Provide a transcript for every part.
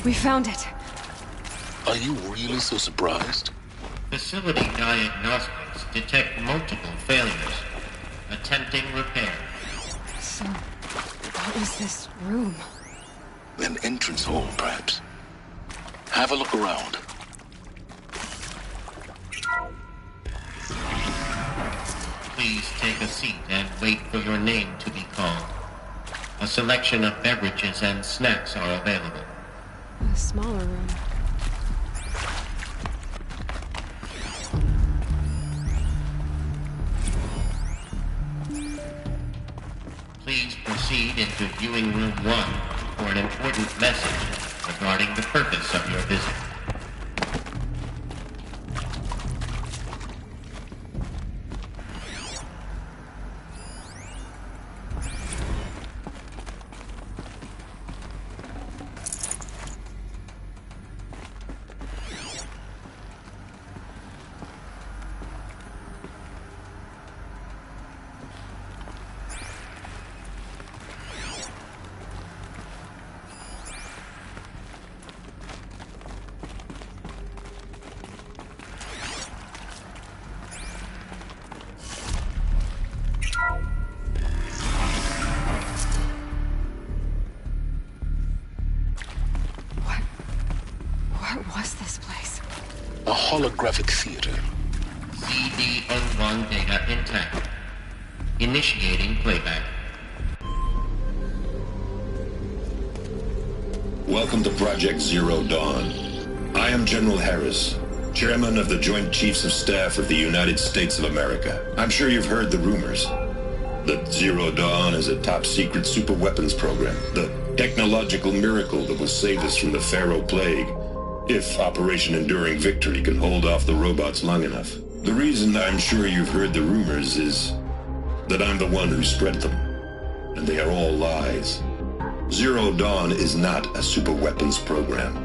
We found it. Are you really so surprised? Facility diagnostics detect multiple failures. Attempting repair. So, what was this room? An entrance hall, perhaps. Have a look around. Please take a seat and wait for your name to be called. A selection of beverages and snacks are available. A smaller room. Please proceed into viewing room 1 for an important message regarding the purpose of your visit. What was this place? A holographic theater. CD-01 data intact. Initiating playback. Welcome to Project Zero Dawn. I am General Harris, Chairman of the Joint Chiefs of Staff of the United States of America. I'm sure you've heard the rumors that Zero Dawn is a top-secret superweapons program, the technological miracle that will save us from the Pharaoh Plague, if Operation Enduring Victory can hold off the robots long enough. The reason I'm sure you've heard the rumors is that I'm the one who spread them, and they are all lies. Zero Dawn is not a superweapons program,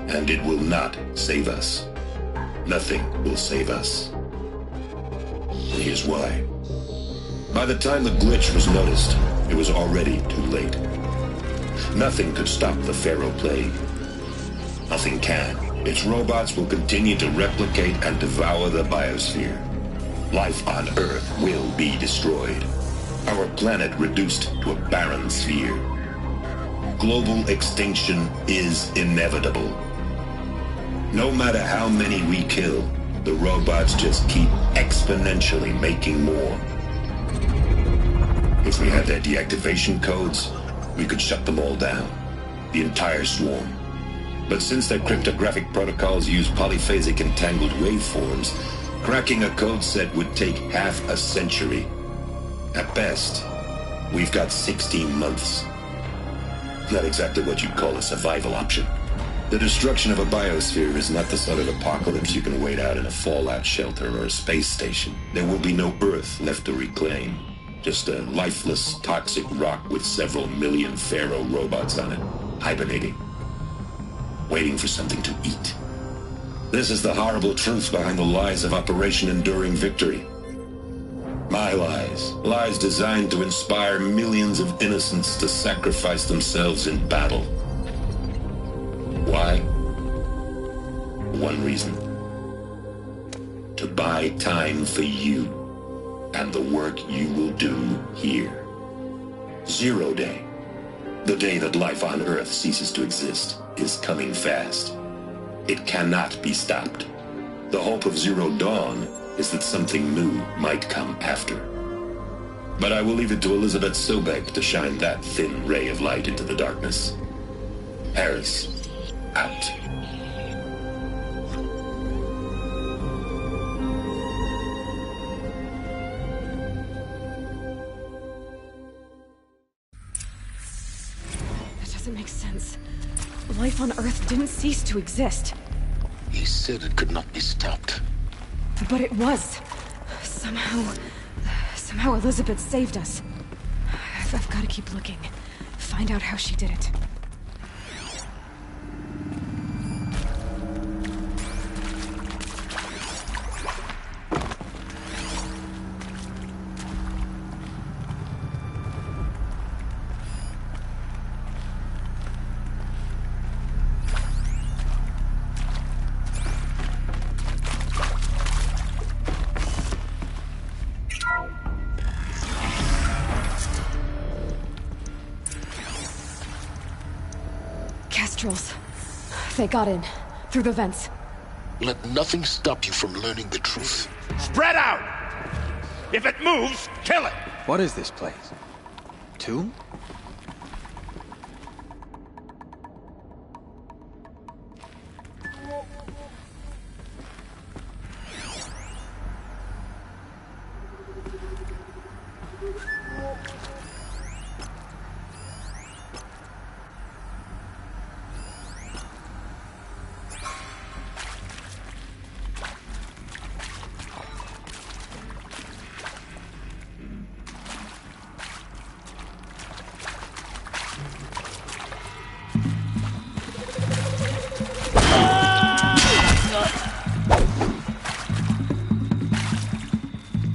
and it will not save us. Nothing will save us. And here's why. By the time the glitch was noticed, it was already too late. Nothing could stop the Pharaoh Plague. Nothing can. Its robots will continue to replicate and devour the biosphere. Life on Earth will be destroyed. Our planet reduced to a barren sphere. Global extinction is inevitable. No matter how many we kill, the robots just keep exponentially making more. If we had their deactivation codes, we could shut them all down. The entire swarm. But since their cryptographic protocols use polyphasic entangled waveforms, cracking a code set would take half a century. At best, we've got 16 months. Not exactly what you'd call a survival option. The destruction of a biosphere is not the sort of apocalypse you can wait out in a fallout shelter or a space station. There will be no Earth left to reclaim. Just a lifeless, toxic rock with several million Pharaoh robots on it, hibernating. Waiting for something to eat. This is the horrible truth behind the lies of Operation Enduring Victory. My lies. Lies designed to inspire millions of innocents to sacrifice themselves in battle. Why? One reason. To buy time for you and the work you will do here. Zero Day. The day that life on Earth ceases to exist is coming fast. It cannot be stopped. The hope of Zero Dawn is that something new might come after. But I will leave it to Elizabeth Sobek to shine that thin ray of light into the darkness. Harris, out. That doesn't make sense. Life on Earth didn't cease to exist. He said it could not be stopped. But it was. Somehow Elizabeth saved us. I've got to keep looking. Find out how she did it. nostrils. They got in. Through the vents. Let nothing stop you from learning the truth. Spread out! If it moves, kill it! What is this place? Tomb?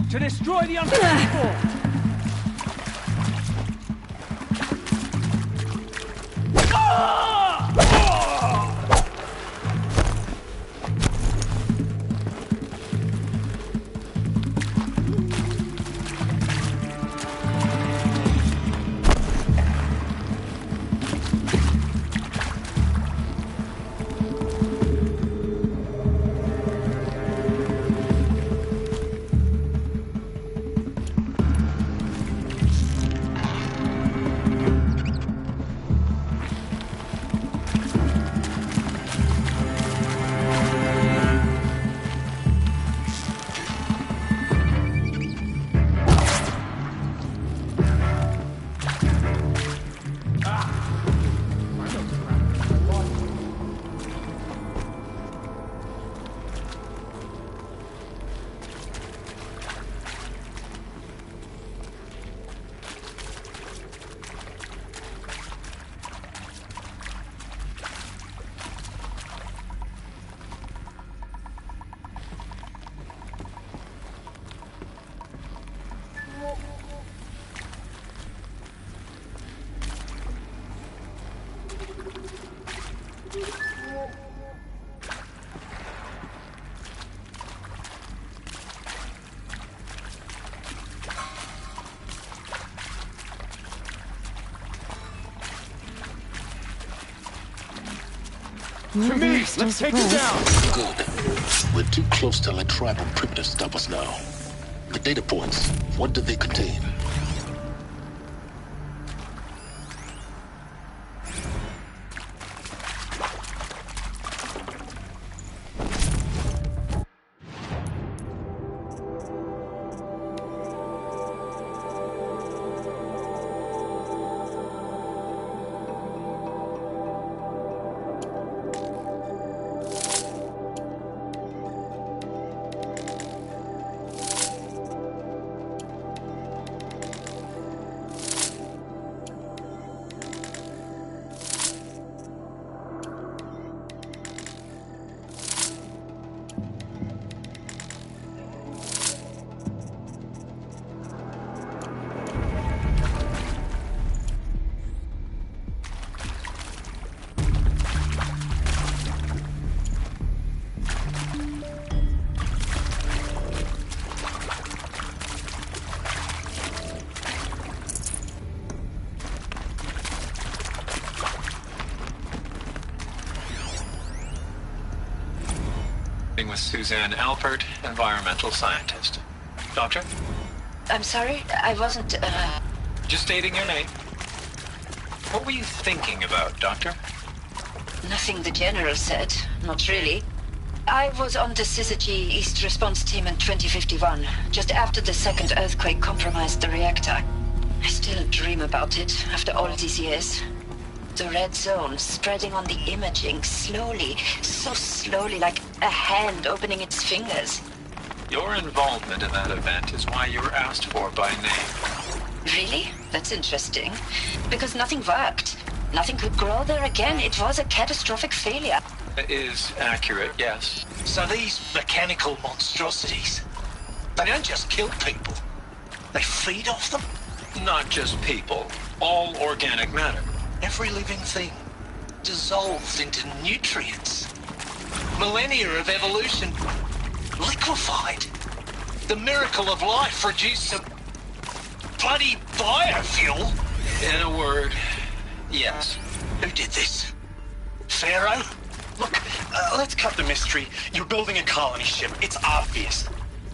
To destroy the unfaithful! To me! Let's take it down! Good. We're too close to let tribal primitives stop us now. The data points, what do they contain? With Suzanne Alpert, environmental scientist. Doctor? I'm sorry, I wasn't, Just stating your name. What were you thinking about, Doctor? Nothing the General said. Not really. I was on the Syzygy East Response Team in 2051, just after the second earthquake compromised the reactor. I still dream about it, after all these years. The red zone spreading on the imaging, slowly, so slowly, like a hand opening its fingers. Your involvement in that event is why you were asked for by name. Really? That's interesting. Because nothing worked. Nothing could grow there again. It was a catastrophic failure. That is accurate, yes. So these mechanical monstrosities, they don't just kill people. They feed off them. Not just people. All organic matter. Every living thing dissolves into nutrients. Millennia of evolution liquefied. The miracle of life reduced to bloody biofuel. In a word, yes. Who did this? Pharaoh? Look, let's cut the mystery. You're building a colony ship. It's obvious.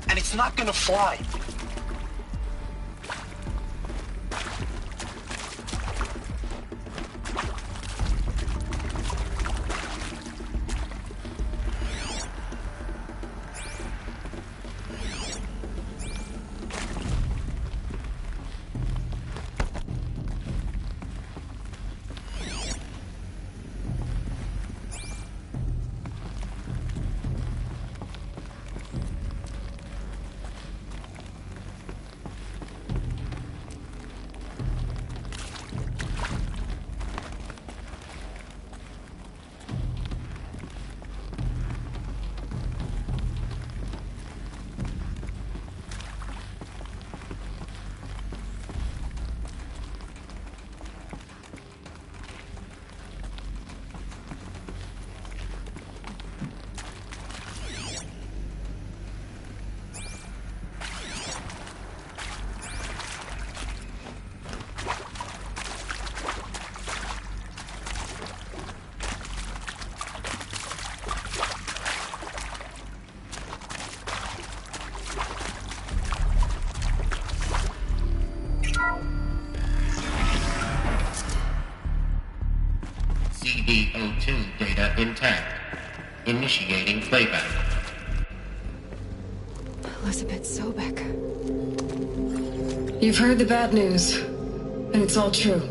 And it's not gonna fly. CD02 data intact. Initiating playback. Elizabeth Sobek. You've heard the bad news, and it's all true.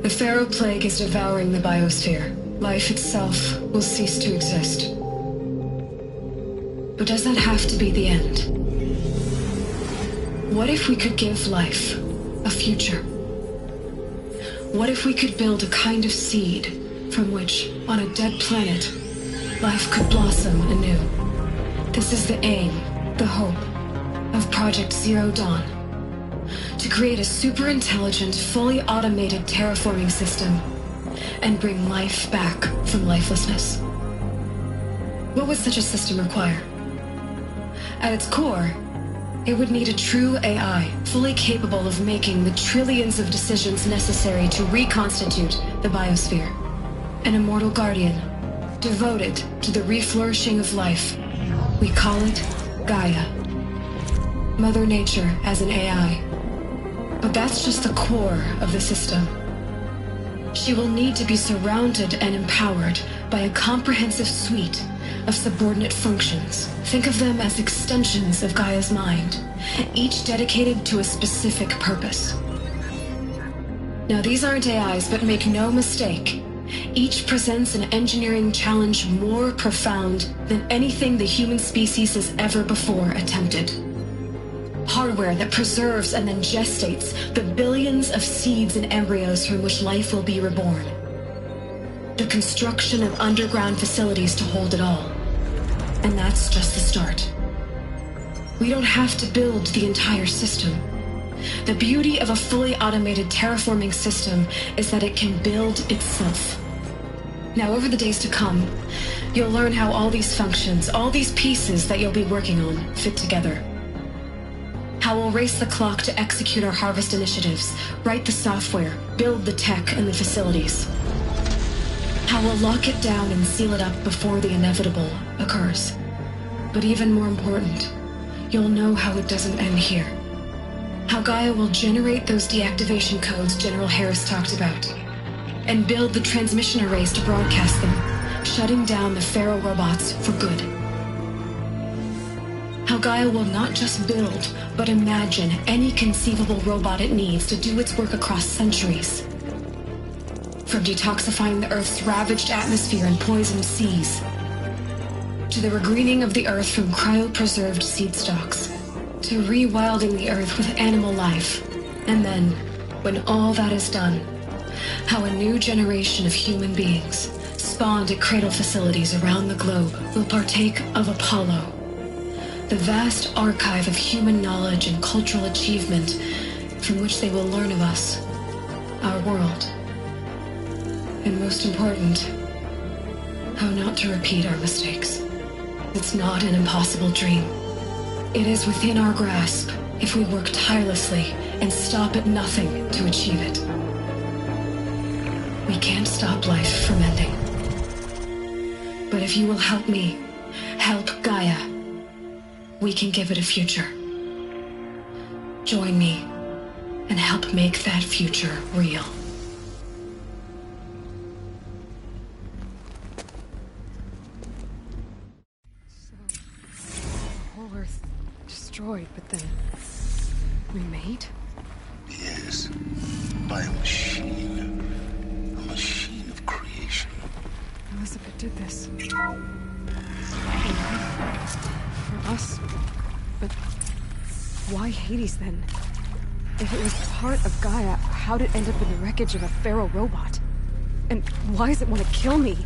The Pharaoh Plague is devouring the biosphere. Life itself will cease to exist. But does that have to be the end? What if we could give life a future? What if we could build a kind of seed from which, on a dead planet, life could blossom anew? This is the aim, the hope, of Project Zero Dawn. To create a super-intelligent, fully automated terraforming system and bring life back from lifelessness. What would such a system require? At its core, it would need a true AI, fully capable of making the trillions of decisions necessary to reconstitute the biosphere. An immortal guardian, devoted to the reflourishing of life. We call it Gaia. Mother Nature as an AI. But that's just the core of the system. She will need to be surrounded and empowered by a comprehensive suite of subordinate functions. Think of them as extensions of Gaia's mind, each dedicated to a specific purpose. Now, these aren't AIs, but make no mistake, each presents an engineering challenge more profound than anything the human species has ever before attempted. Hardware that preserves and then gestates the billions of seeds and embryos from which life will be reborn. The construction of underground facilities to hold it all. And that's just the start. We don't have to build the entire system. The beauty of a fully automated terraforming system is that it can build itself. Now, over the days to come, you'll learn how all these functions, all these pieces that you'll be working on, fit together. How we'll race the clock to execute our harvest initiatives, write the software, build the tech and the facilities. How we'll lock it down and seal it up before the inevitable occurs. But even more important, you'll know how it doesn't end here. How Gaia will generate those deactivation codes General Harris talked about, and build the transmission arrays to broadcast them, shutting down the Pharaoh robots for good. How Gaia will not just build, but imagine any conceivable robot it needs to do its work across centuries. From detoxifying the Earth's ravaged atmosphere and poisoned seas, to the regreening of the Earth from cryopreserved seed stalks, to rewilding the Earth with animal life. And then, when all that is done, how a new generation of human beings, spawned at cradle facilities around the globe, will partake of Apollo, the vast archive of human knowledge and cultural achievement from which they will learn of us, our world. And most important, how not to repeat our mistakes. It's not an impossible dream. It is within our grasp if we work tirelessly and stop at nothing to achieve it. We can't stop life from ending. If you will help me, help Gaia, we can give it a future. Join me and help make that future real. So, the whole Earth destroyed, but then remade? Yes, by a machine. A machine of creation. Elizabeth did this. For us. But why Hades then? If it was part of Gaia, how'd it end up in the wreckage of a Pharaoh robot? And why does it want to kill me?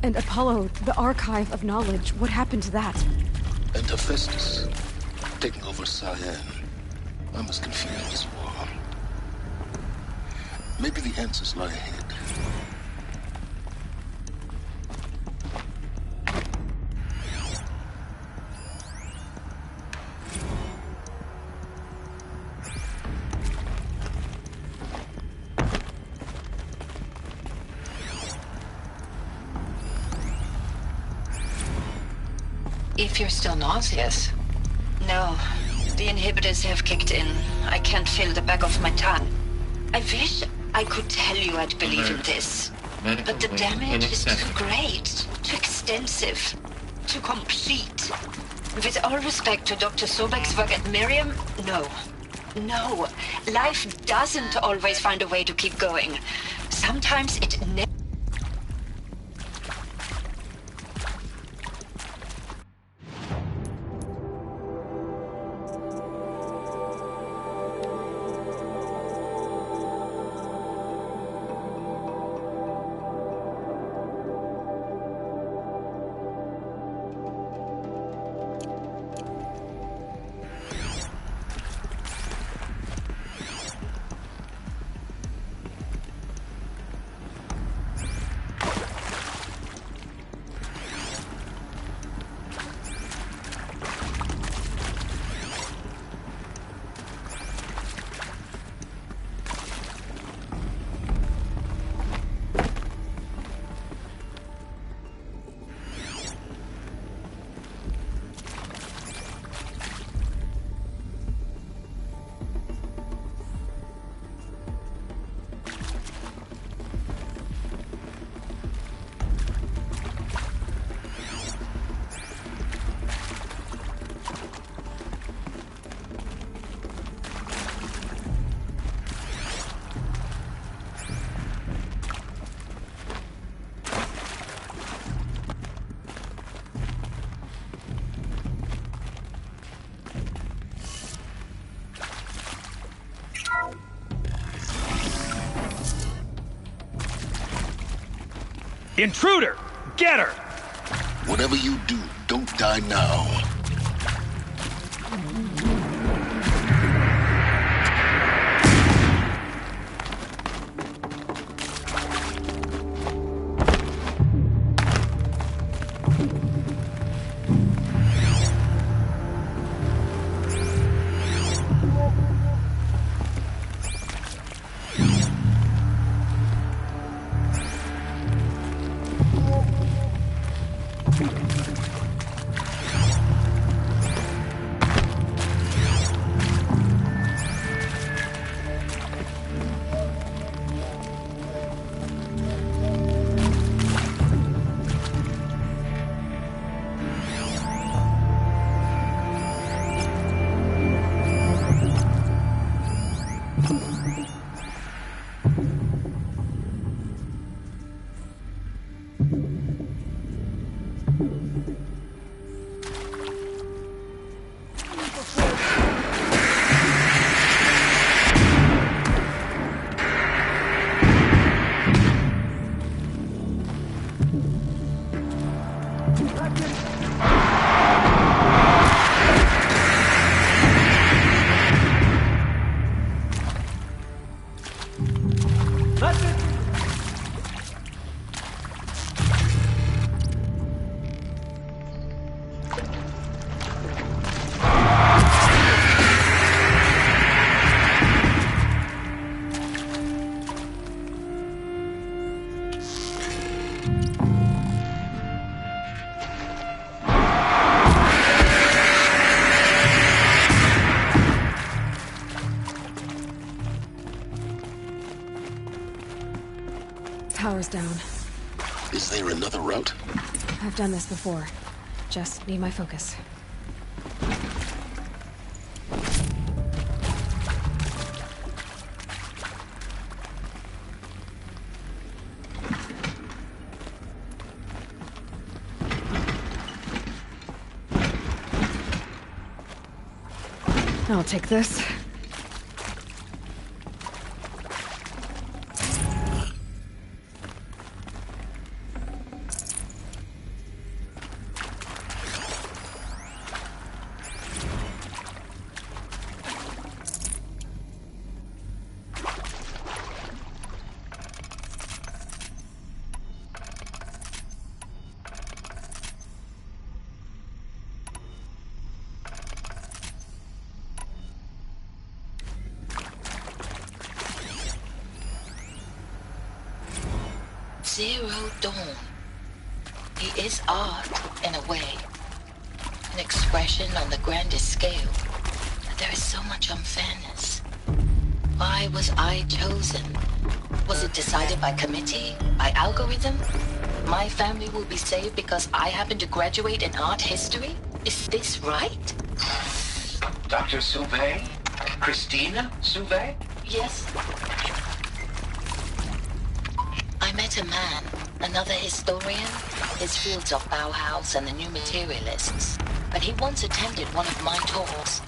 And Apollo, the archive of knowledge, what happened to that? And Hephaestus, taking over Cyan. I'm as confused as you are. Maybe the answers lie ahead. If you're still nauseous. No, the inhibitors have kicked in. I can't feel the back of my tongue. I wish I could tell you I'd believe in this. But the damage is too great, too extensive, too complete. With all respect to Dr. Sobek's work at Miriam, no. No, life doesn't always find a way to keep going. Sometimes it never... Intruder! Get her! Whatever you do, don't die now. Is there another route? I've done this before. Just need my focus. I'll take this. Zero Dawn. He is art, in a way. An expression on the grandest scale. But there is so much unfairness. Why was I chosen? Was it decided by committee? By algorithm? My family will be saved because I happen to graduate in art history? Is this right? Dr. Sauvé? Christina Sauvé? Yes. I met a man, another historian. His fields are Bauhaus and the New Materialists. But he once attended one of my talks.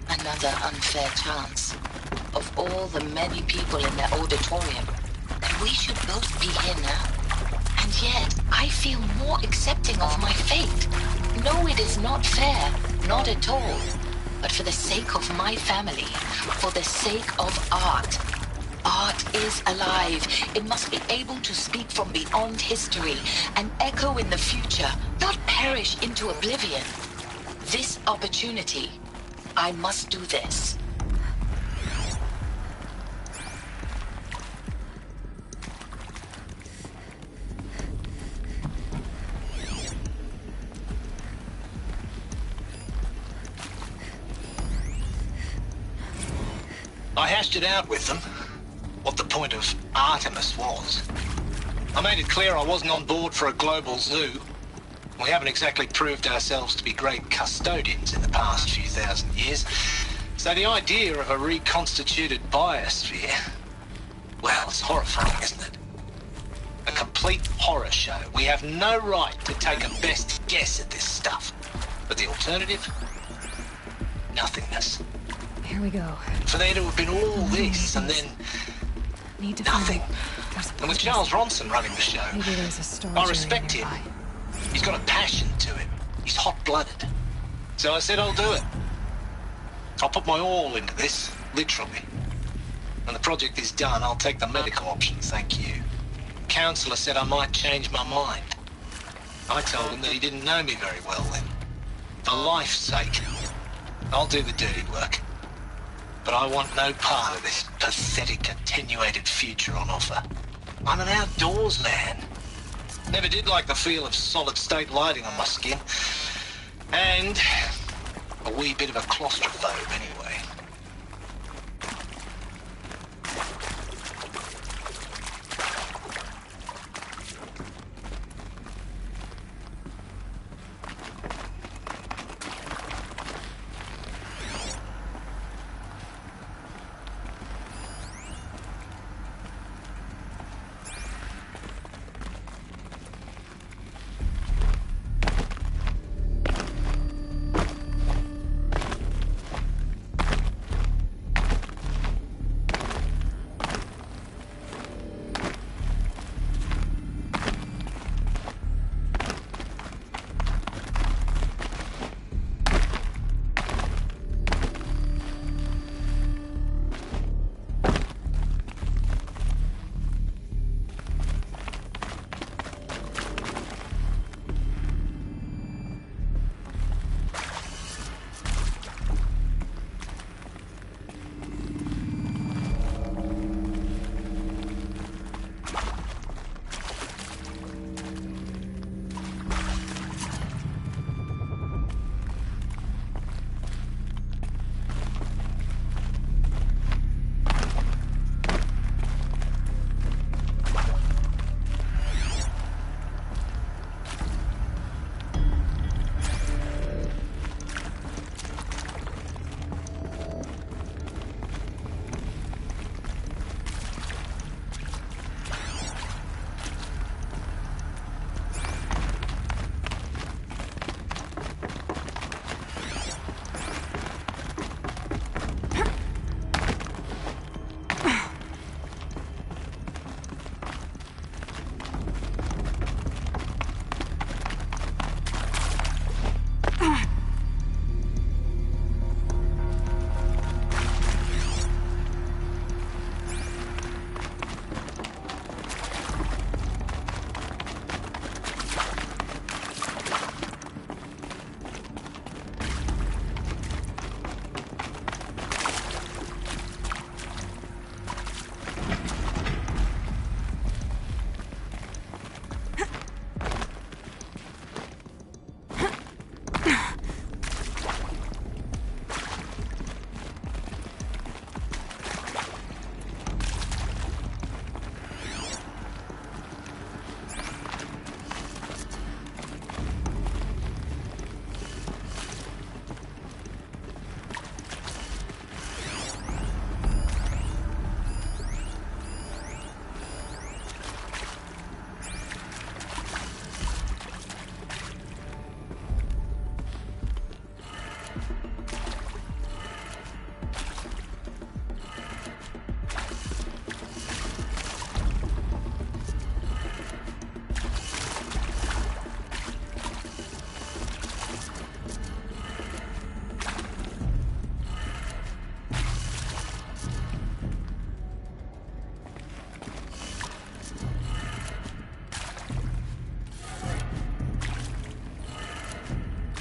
Another unfair chance. Of all the many people in that auditorium. And we should both be here now. And yet, I feel more accepting of my fate. No, it is not fair. Not at all. But for the sake of my family, for the sake of art. Art is alive. It must be able to speak from beyond history and echo in the future, not perish into oblivion. This opportunity, I must do this. I hashed it out with them, what the point of Artemis was. I made it clear I wasn't on board for a global zoo. We haven't exactly proved ourselves to be great custodians in the past few thousand years. So the idea of a reconstituted biosphere, well, it's horrifying, isn't it? A complete horror show. We have no right to take a best guess at this stuff. But the alternative? Nothingness. Here we go. For there to have been all this and then Need to nothing. Find And with Charles Ronson running the show, maybe there's a storage I area respect him. nearby. He's got a passion to him. He's hot-blooded. So I said I'll do it. I'll put my all into this, literally. When the project is done, I'll take the medical option, thank you. Counselor said I might change my mind. I told him that he didn't know me very well then. For life's sake, I'll do the dirty work. But I want no part of this pathetic, attenuated future on offer. I'm an outdoors man. Never did like the feel of solid-state lighting on my skin. And a wee bit of a claustrophobe, anyway.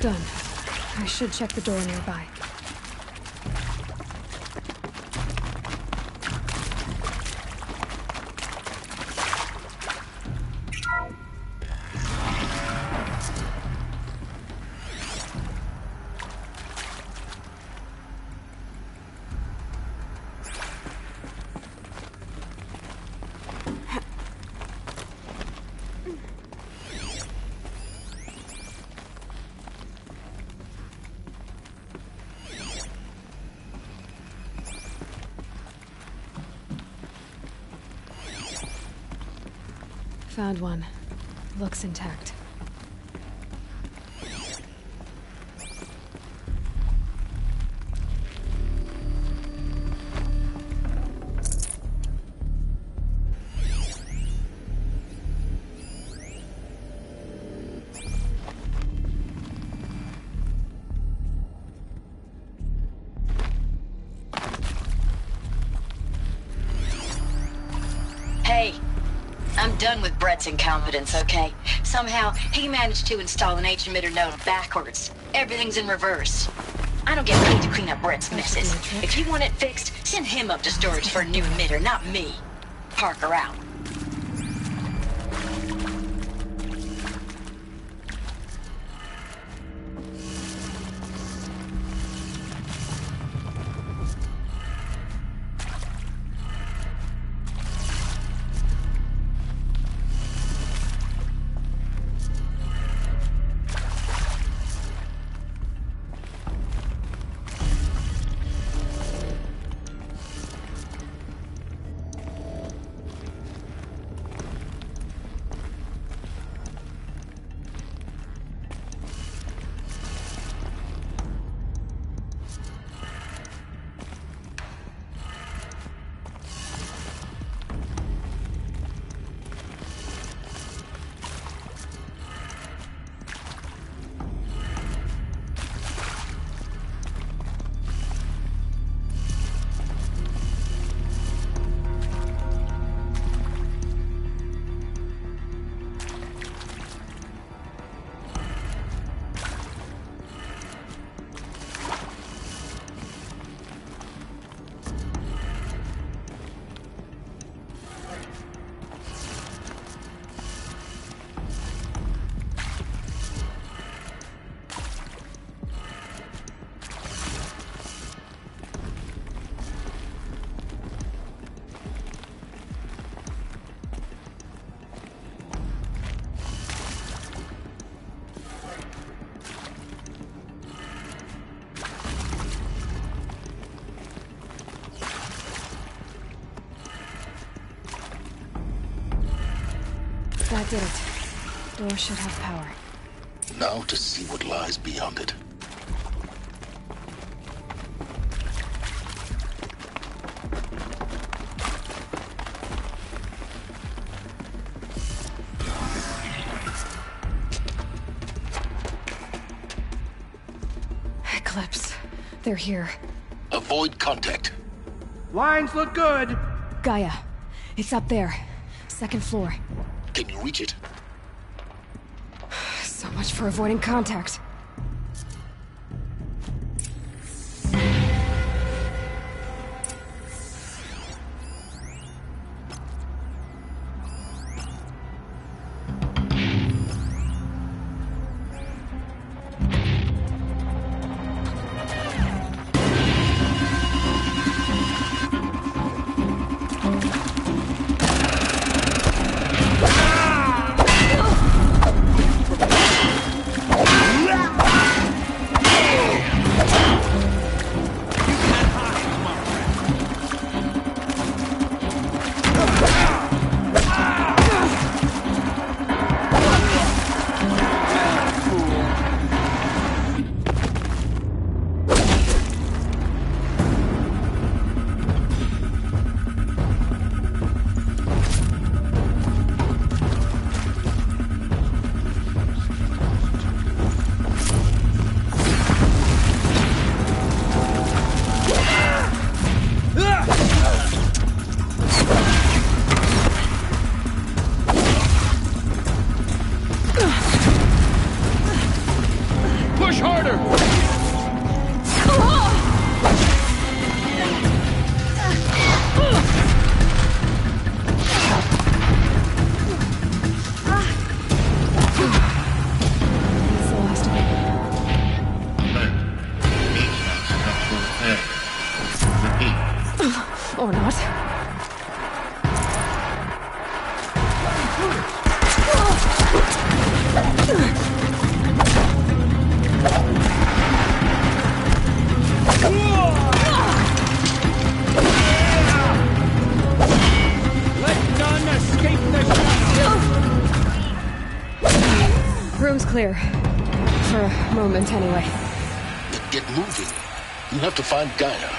Done. I should check the door nearby. Found one. Looks intact. Hey. I'm done with Brett's incompetence, okay? Somehow, he managed to install an H-emitter node backwards. Everything's in reverse. I don't get paid to clean up Brett's messes. If you want it fixed, send him up to storage for a new emitter, not me. Parker out. That did it. Door should have power. Now to see what lies beyond it. Eclipse. They're here. Avoid contact. Lines look good. Gaia. It's up there. Second floor. Can you reach it? So much for avoiding contact. Ah! That's the last of it. Alert. HVAC structural failure. Repeat. Or not. Let none escape the shadow! Room's clear. For a moment, anyway. Then get moving. You have to find Gaia.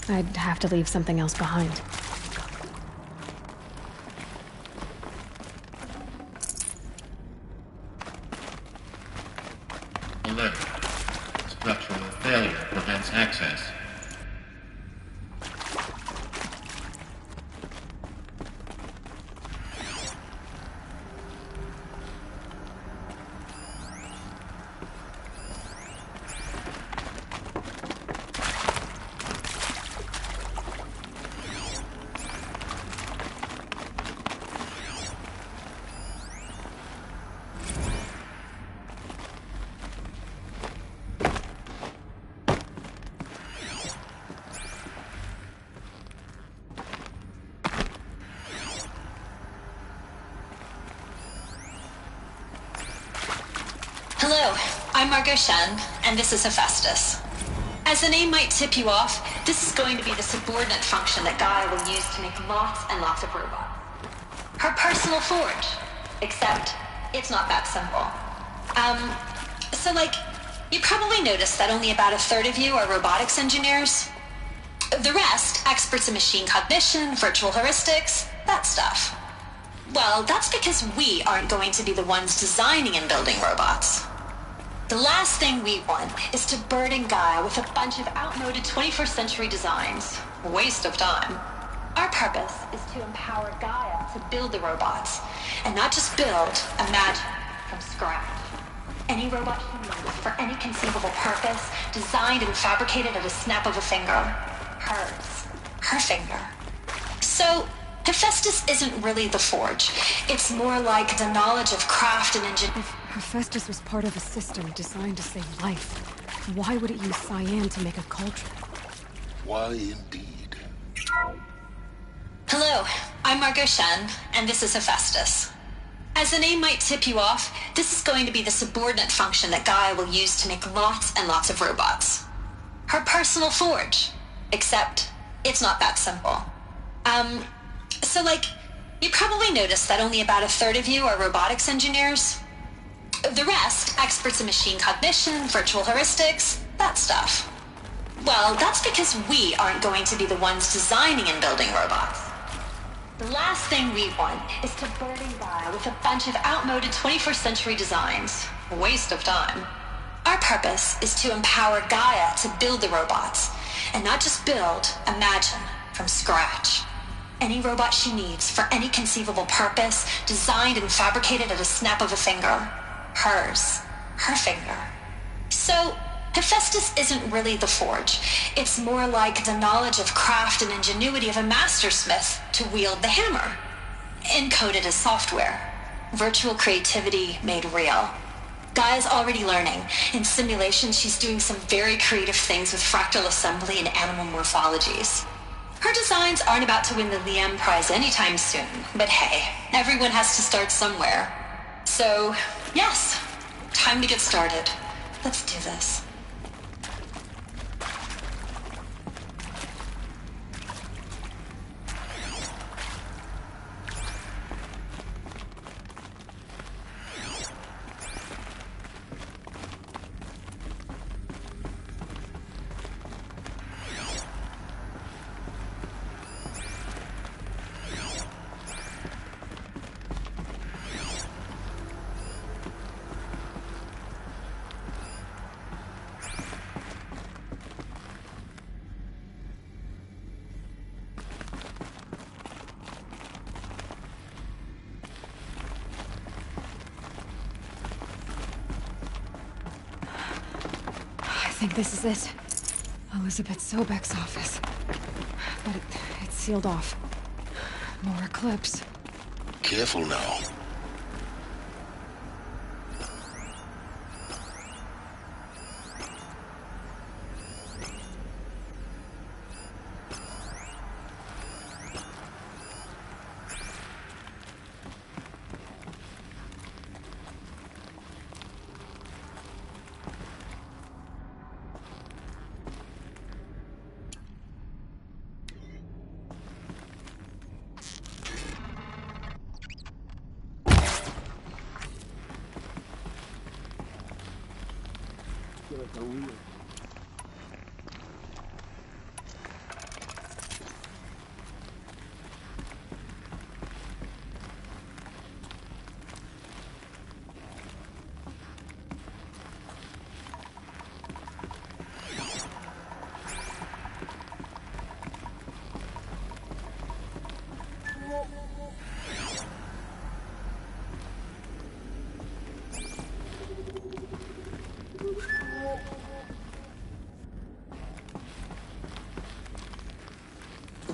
I'd have to leave something else behind. Alert. Structural failure prevents access. Hello, I'm Margot Shen, and this is Hephaestus. As the name might tip you off, this is going to be the subordinate function that Gaia will use to make lots and lots of robots. Her personal forge. Except, it's not that simple. You probably noticed that only about a third of you are robotics engineers. The rest, experts in machine cognition, virtual heuristics, that stuff. Well, that's because we aren't going to be the ones designing and building robots. The last thing we want is to burden Gaia with a bunch of outmoded 21st century designs. Waste of time. Our purpose is to empower Gaia to build the robots. And not just build, imagine, from scratch. Any robot she needs for any conceivable purpose, designed and fabricated at a snap of a finger. Hers. Her finger. So, Hephaestus isn't really the forge. It's more like the knowledge of craft and engineering. If Hephaestus was part of a system designed to save life, why would it use cyan to make a cauldron? Why indeed? Hello, I'm Margot Shen, and this is Hephaestus. As the name might tip you off, this is going to be the subordinate function that Gaia will use to make lots and lots of robots. Her personal forge. Except, it's not that simple. So you probably noticed that only about a third of you are robotics engineers. The rest, experts in machine cognition, virtual heuristics, that stuff. Well, that's because we aren't going to be the ones designing and building robots. The last thing we want is to burden Gaia with a bunch of outmoded 21st century designs. A waste of time. Our purpose is to empower Gaia to build the robots. And not just build, imagine, from scratch. Any robot she needs for any conceivable purpose, designed and fabricated at a snap of a finger. Hers. Her finger. So, Hephaestus isn't really the forge. It's more like the knowledge of craft and ingenuity of a mastersmith to wield the hammer. Encoded as software. Virtual creativity made real. Gaia's already learning. In simulation, she's doing some very creative things with fractal assembly and animal morphologies. Her designs aren't about to win the Liam Prize anytime soon, but hey, everyone has to start somewhere. So, yes, time to get started. Let's do this. I think this is it. Elizabeth Sobek's office. But it's sealed off. More Eclipse. Careful now.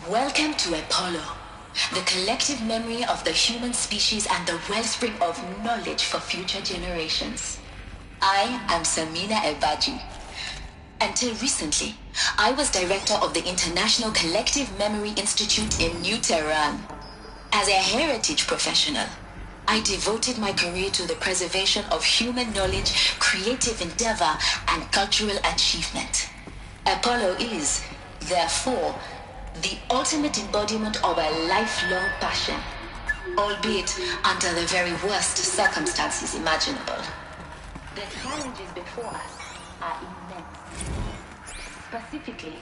Welcome to Apollo, the collective memory of the human species and the wellspring of knowledge for future generations. I am Samina Ebaji. Until recently, I was director of the International Collective Memory Institute in New Tehran. As a heritage professional, I devoted my career to the preservation of human knowledge, creative endeavor, and cultural achievement. Apollo is, therefore, the ultimate embodiment of a lifelong passion, albeit under the very worst circumstances imaginable. The challenges before us are immense. Specifically,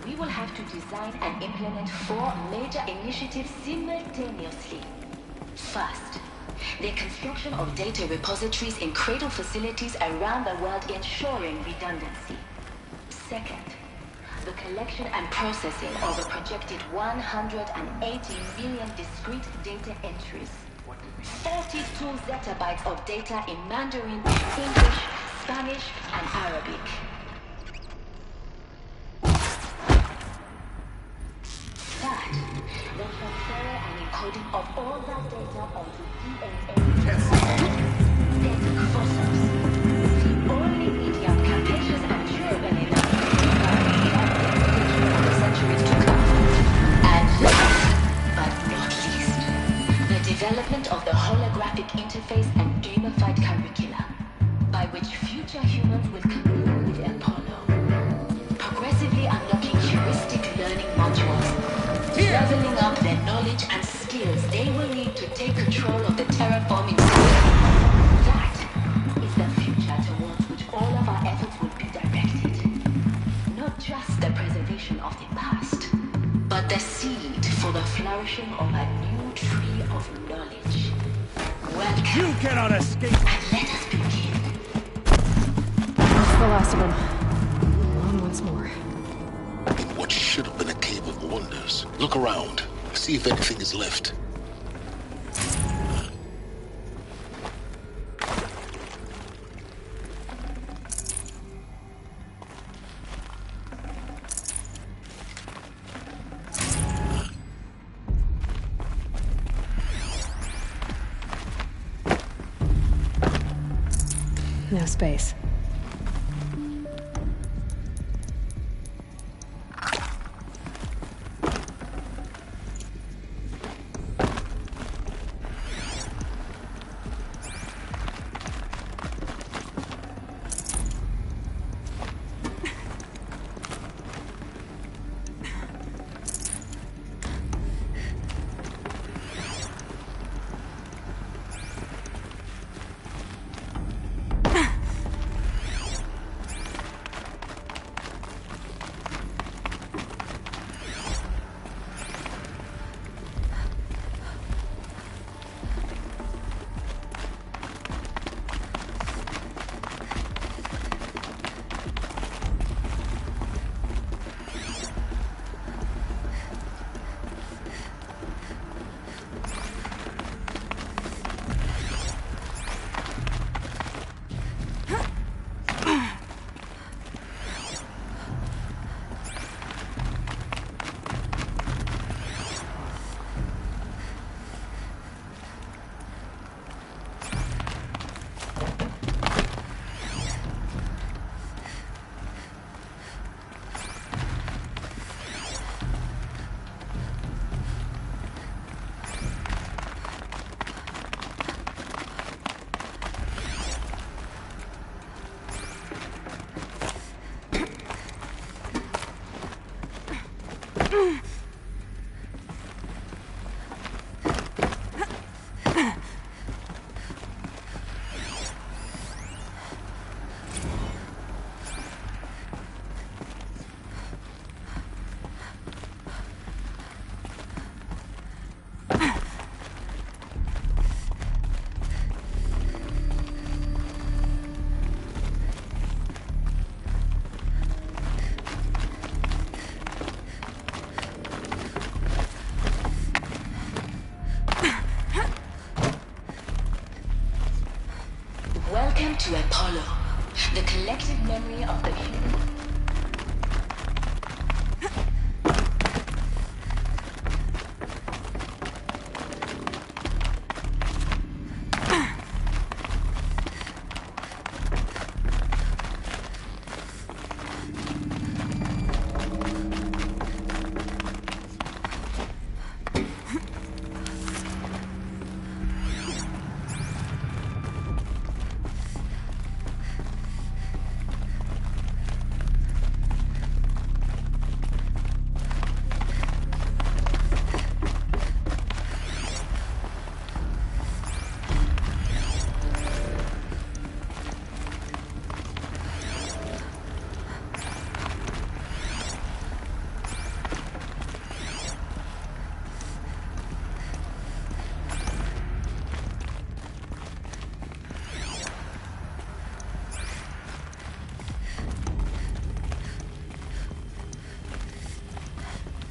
we will have to design and implement 4 major initiatives simultaneously. First, the construction of data repositories in cradle facilities around the world ensuring redundancy. Second, the collection and processing of a projected 180 million discrete data entries. 42 zettabytes of data in Mandarin, English, Spanish, and Arabic. Third, the transfer and encoding of all that data onto DNA data fossils. The only medium capacious and durable enough centuries to come. And last but not least, the development of the holographic interface and gamified curricula, by which future humans will commune with Apollo, progressively unlocking heuristic learning modules, leveling up their knowledge and skills they will need to take control of the terraforming system. That is the future towards which all of our efforts will be directed. Not just the preservation of the past, but the seed for the flourishing of a new tree of knowledge. Welcome. You cannot escape. And let us begin. That's the last of them. On once more. In what should have been a cave of wonders. Look around. See if anything is left. No space. Welcome to Apollo, the collective memory of the human.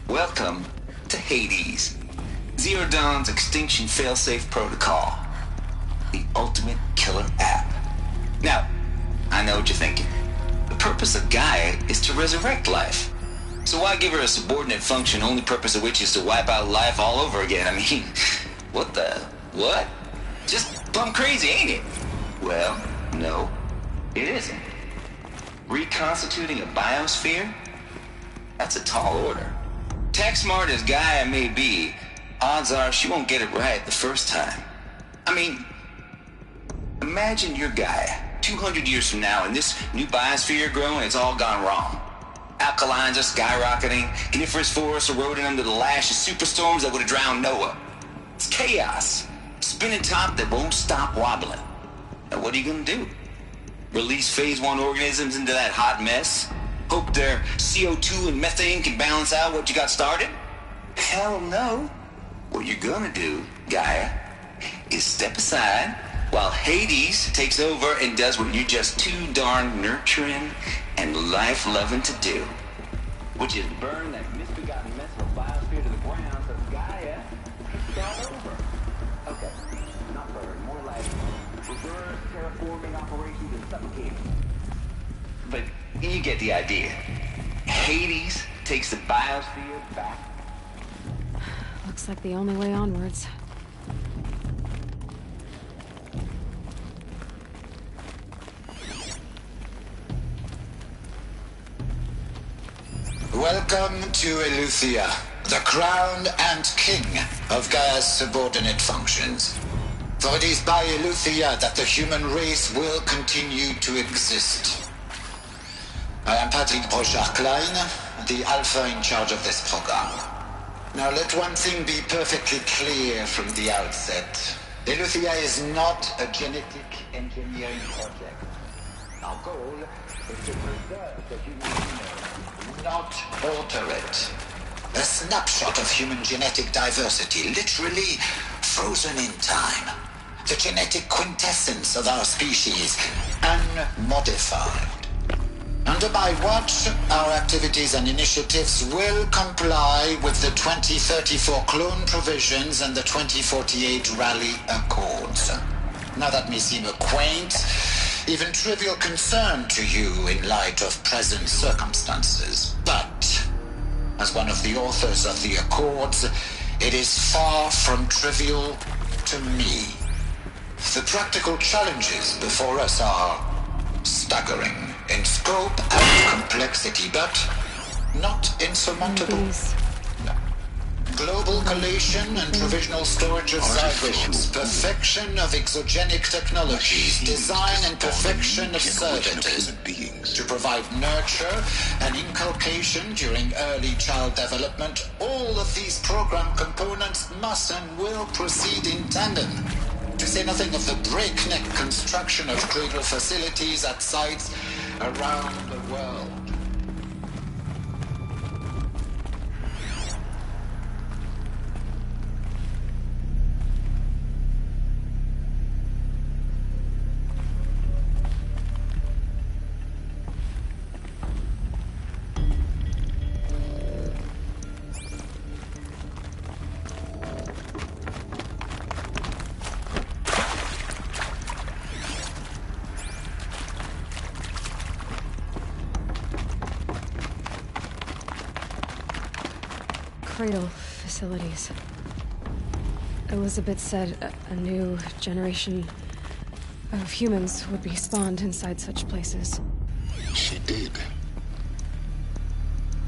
Welcome to Hades, Zero Dawn's extinction failsafe protocol, the ultimate killer app. Now, I know what you're thinking. The purpose of Gaia is to resurrect life. So why give her a subordinate function, only purpose of which is to wipe out life all over again? I mean, what? Just plumb crazy, ain't it? Well, no, it isn't. Reconstituting a biosphere? That's a tall order. Tech smart as Gaia may be, odds are she won't get it right the first time. I mean, imagine your Gaia 200 years from now and this new biosphere growing, it's all gone wrong. Alkalines are skyrocketing, coniferous forests eroding under the lash of superstorms that would have drowned Noah. It's chaos. Spinning top that won't stop wobbling. Now what are you gonna do? Release phase 1 organisms into that hot mess? Hope their CO2 and methane can balance out what you got started? Hell no. What you're gonna do, Gaia, is step aside while Hades takes over and does what you're just too darn nurturing and life-loving to do, which is burn that misbegotten mess of a biosphere to the ground so Gaia can start over. Okay, not burn, more like reverse terraforming operations and suffocating. But you get the idea. Hades takes the biosphere back. Looks like the only way onwards. Welcome to Eleuthia, the crown and king of Gaia's subordinate functions. For it is by Eleuthia that the human race will continue to exist. I am Patrick Brochard-Klein, the Alpha in charge of this program. Now let one thing be perfectly clear from the outset. Eleuthia is not a genetic engineering project. Our goal is to preserve the human genome, not alter it. A snapshot of human genetic diversity, literally frozen in time. The genetic quintessence of our species, unmodified. Under my watch, our activities and initiatives will comply with the 2034 clone provisions and the 2048 Raleigh Accords. Now that may seem a quaint, even trivial concern to you in light of present circumstances, but as one of the authors of the Accords, it is far from trivial to me. The practical challenges before us are staggering in scope and complexity, but not insurmountable. Global collation and provisional storage of zygotes, perfection of exogenic technologies, design and perfection of servitors, to provide nurture and inculcation during early child development. All of these program components must and will proceed in tandem. To say nothing of the breakneck construction of cradle facilities at sites around the world. Cradle facilities. Elizabeth said a new generation of humans would be spawned inside such places. She did.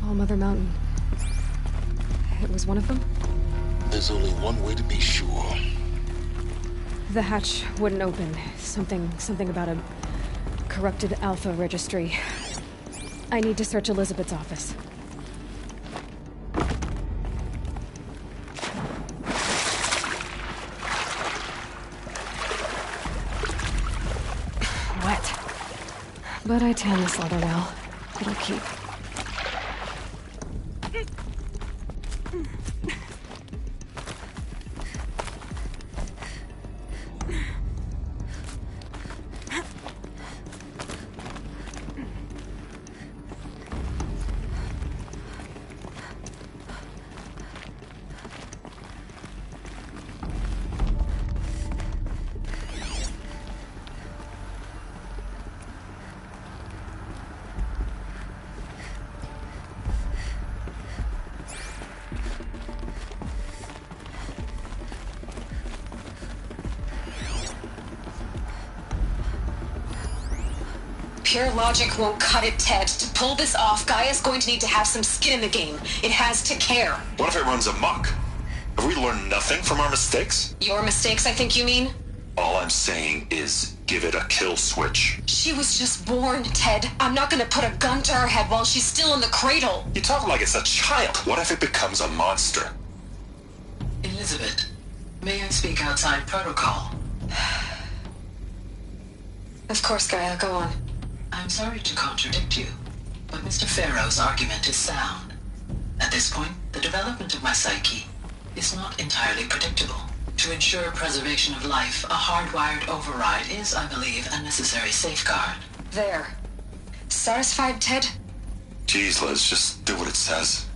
All Mother Mountain. It was one of them? There's only one way to be sure. The hatch wouldn't open. Something about a corrupted Alpha registry. I need to search Elizabeth's office. But I tan this leather well. It'll keep. Pure logic won't cut it, Ted. To pull this off, Gaia's going to need to have some skin in the game. It has to care. What if it runs amok? Have we learn nothing from our mistakes? Your mistakes, I think you mean? All I'm saying is give it a kill switch. She was just born, Ted. I'm not gonna put a gun to her head while she's still in the cradle. You talk like it's a child. What if it becomes a monster? Elizabeth, may I speak outside protocol? Of course, Gaia, go on. I'm sorry to contradict you, but Mr. Farrow's argument is sound. At this point, the development of my psyche is not entirely predictable. To ensure preservation of life, a hardwired override is, I believe, a necessary safeguard. There. Satisfied, Ted? Jeez, Liz, just do what it says.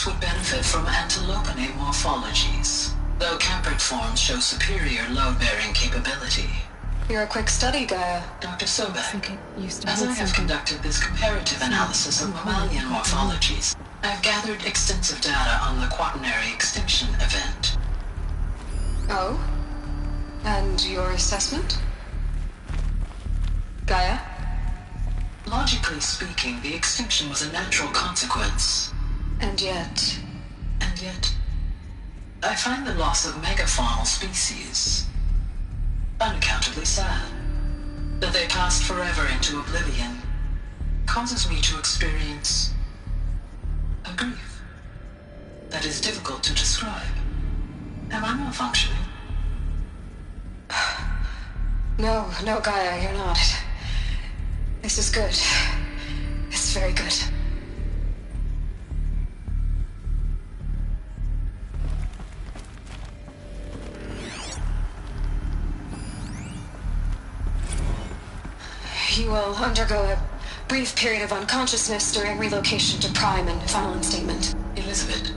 Would benefit from antilopinae morphologies, though Campert forms show superior load-bearing capability. You're a quick study, Gaia. Dr. Sobek, as I have conducted this comparative analysis of mammalian morphologies, I have gathered extensive data on the quaternary extinction event. Oh? And your assessment? Gaia? Logically speaking, the extinction was a natural consequence. And yet, I find the loss of megafaunal species unaccountably sad. That they passed forever into oblivion causes me to experience a grief that is difficult to describe. Am I malfunctioning? No, Gaia, you're not. This is good. It's very good. You will undergo a brief period of unconsciousness during relocation to Prime and final instatement. Elizabeth,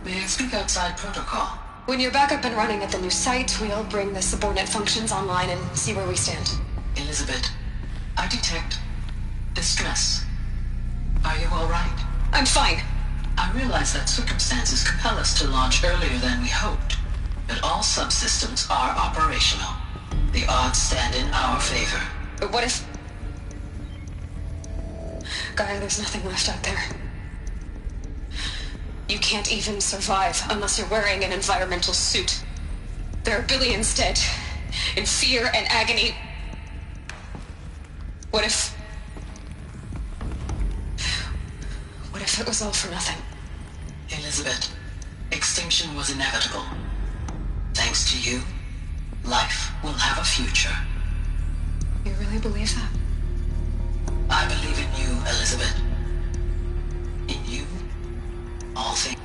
may I speak outside protocol? When you're back up and running at the new site, we'll bring the subordinate functions online and see where we stand. Elizabeth, I detect distress. Are you all right? I'm fine. I realize that circumstances compel us to launch earlier than we hoped, but all subsystems are operational. The odds stand in our favor. But what if... Gaia, there's nothing left out there. You can't even survive unless you're wearing an environmental suit. There are billions dead, in fear and agony. What if it was all for nothing? Elizabeth, extinction was inevitable. Thanks to you, life will have a future. You really believe that? I believe in you, Elizabeth. In you, all things.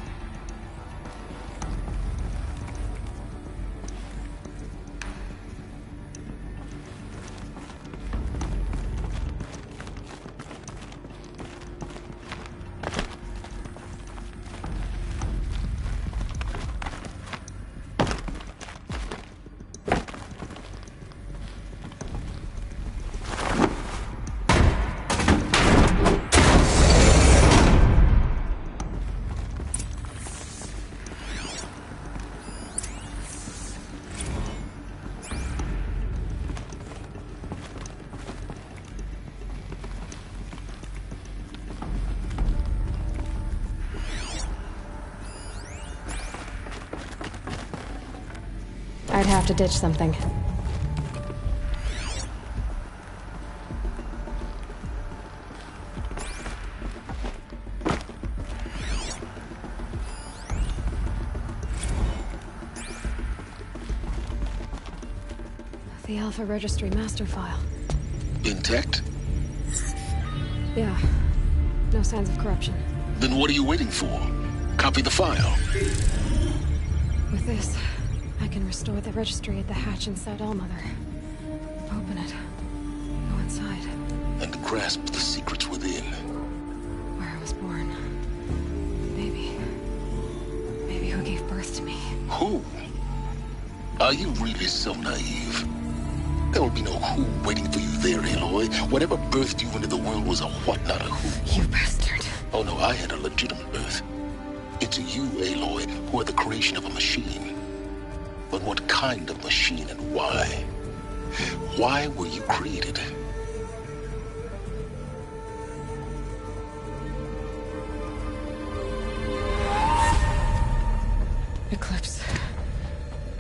I'd have to ditch something. The Alpha Registry master file. Intact? Yeah. No signs of corruption. Then what are you waiting for? Copy the file. With this, I can restore the registry at the hatch inside Allmother. Open it. Go inside. And grasp the secrets within. Where I was born. Maybe who gave birth to me. Who? Are you really so naive? There will be no who waiting for you there, Aloy. Whatever birthed you into the world was a what, not a who. You bastard. Oh no, I had a legitimate birth. It's you, Aloy, who are the creation of a machine. But what kind of machine and why? Why were you created? Eclipse.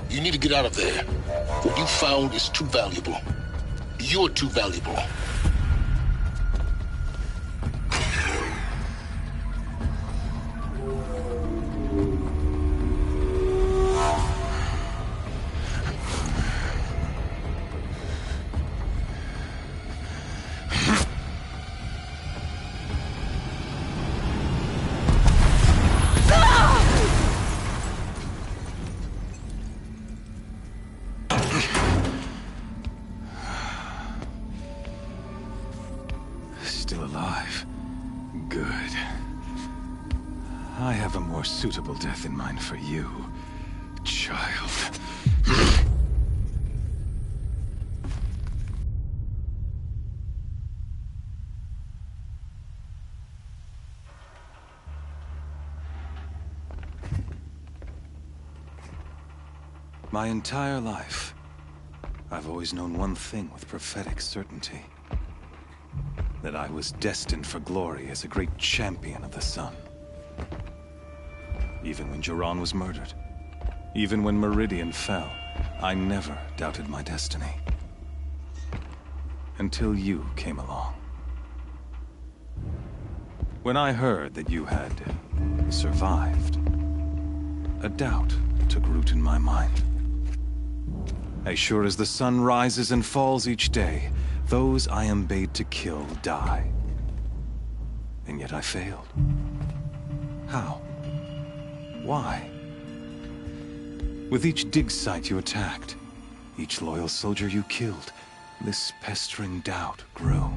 You need to get out of there. What you found is too valuable. You're too valuable. Still alive. Good. I have a more suitable death in mind for you, child. My entire life, I've always known one thing with prophetic certainty. That I was destined for glory as a great champion of the sun. Even when Jiran was murdered, even when Meridian fell, I never doubted my destiny. Until you came along. When I heard that you had survived, a doubt took root in my mind. As sure as the sun rises and falls each day, those I am bade to kill die. And yet I failed. How? Why? With each dig site you attacked, each loyal soldier you killed, this pestering doubt grew.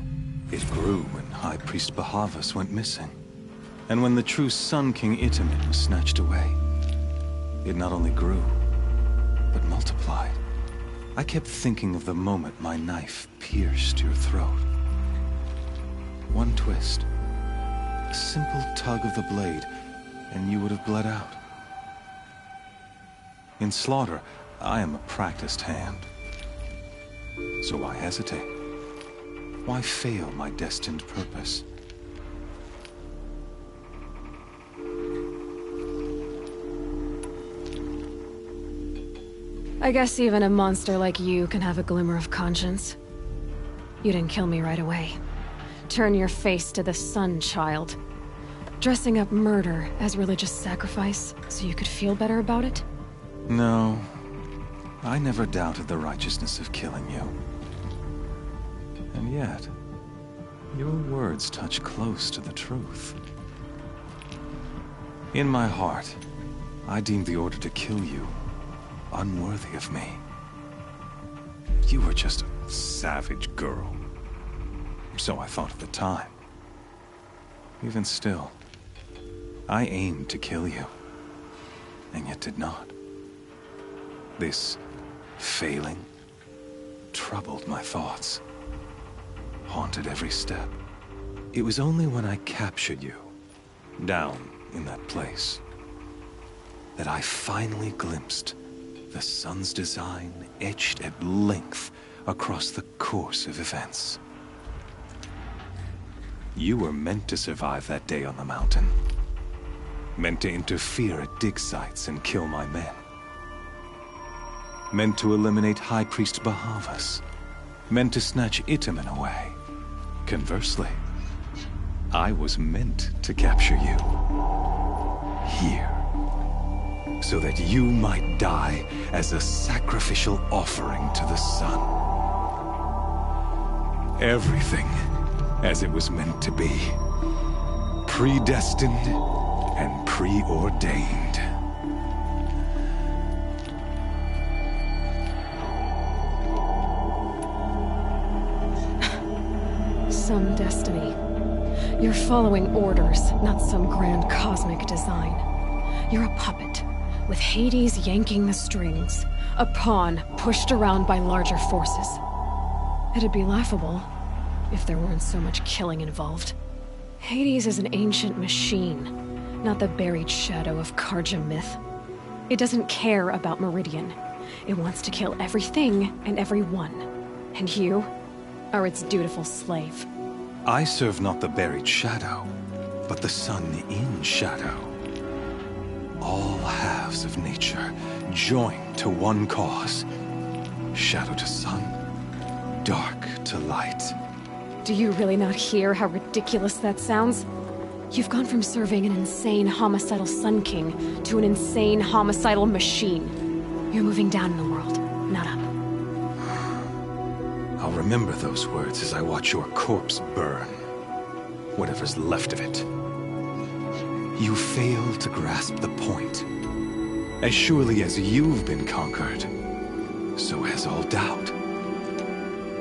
It grew when High Priest Bahavas went missing. And when the true Sun King Itamen was snatched away. It not only grew, but multiplied. I kept thinking of the moment my knife pierced your throat. One twist, a simple tug of the blade, and you would have bled out. In slaughter, I am a practiced hand. So why hesitate? Why fail my destined purpose? I guess even a monster like you can have a glimmer of conscience. You didn't kill me right away. Turn your face to the sun, child. Dressing up murder as religious sacrifice so you could feel better about it? No. I never doubted the righteousness of killing you. And yet, your words touch close to the truth. In my heart, I deemed the order to kill you unworthy of me. You were just a savage girl. So I thought at the time. Even still, I aimed to kill you, and yet did not. This failing troubled my thoughts, haunted every step. It was only when I captured you, down in that place, that I finally glimpsed the sun's design etched at length across the course of events. You were meant to survive that day on the mountain. Meant to interfere at dig sites and kill my men. Meant to eliminate High Priest Bahavas. Meant to snatch Itamen away. Conversely, I was meant to capture you. Here. So that you might die as a sacrificial offering to the sun. Everything as it was meant to be. Predestined and preordained. Some destiny. You're following orders, not some grand cosmic design. You're a puppet, with Hades yanking the strings. A pawn pushed around by larger forces. It'd be laughable if there weren't so much killing involved. Hades is an ancient machine, not the buried shadow of Karja myth. It doesn't care about Meridian. It wants to kill everything and everyone. And you are its dutiful slave. I serve not the buried shadow, but the sun in shadow. All halves of nature joined to one cause. Shadow to sun, dark to light. Do you really not hear how ridiculous that sounds? You've gone from serving an insane homicidal Sun King to an insane homicidal machine. You're moving down in the world, not up. I'll remember those words as I watch your corpse burn. Whatever's left of it. You fail to grasp the point. As surely as you've been conquered, so has all doubt.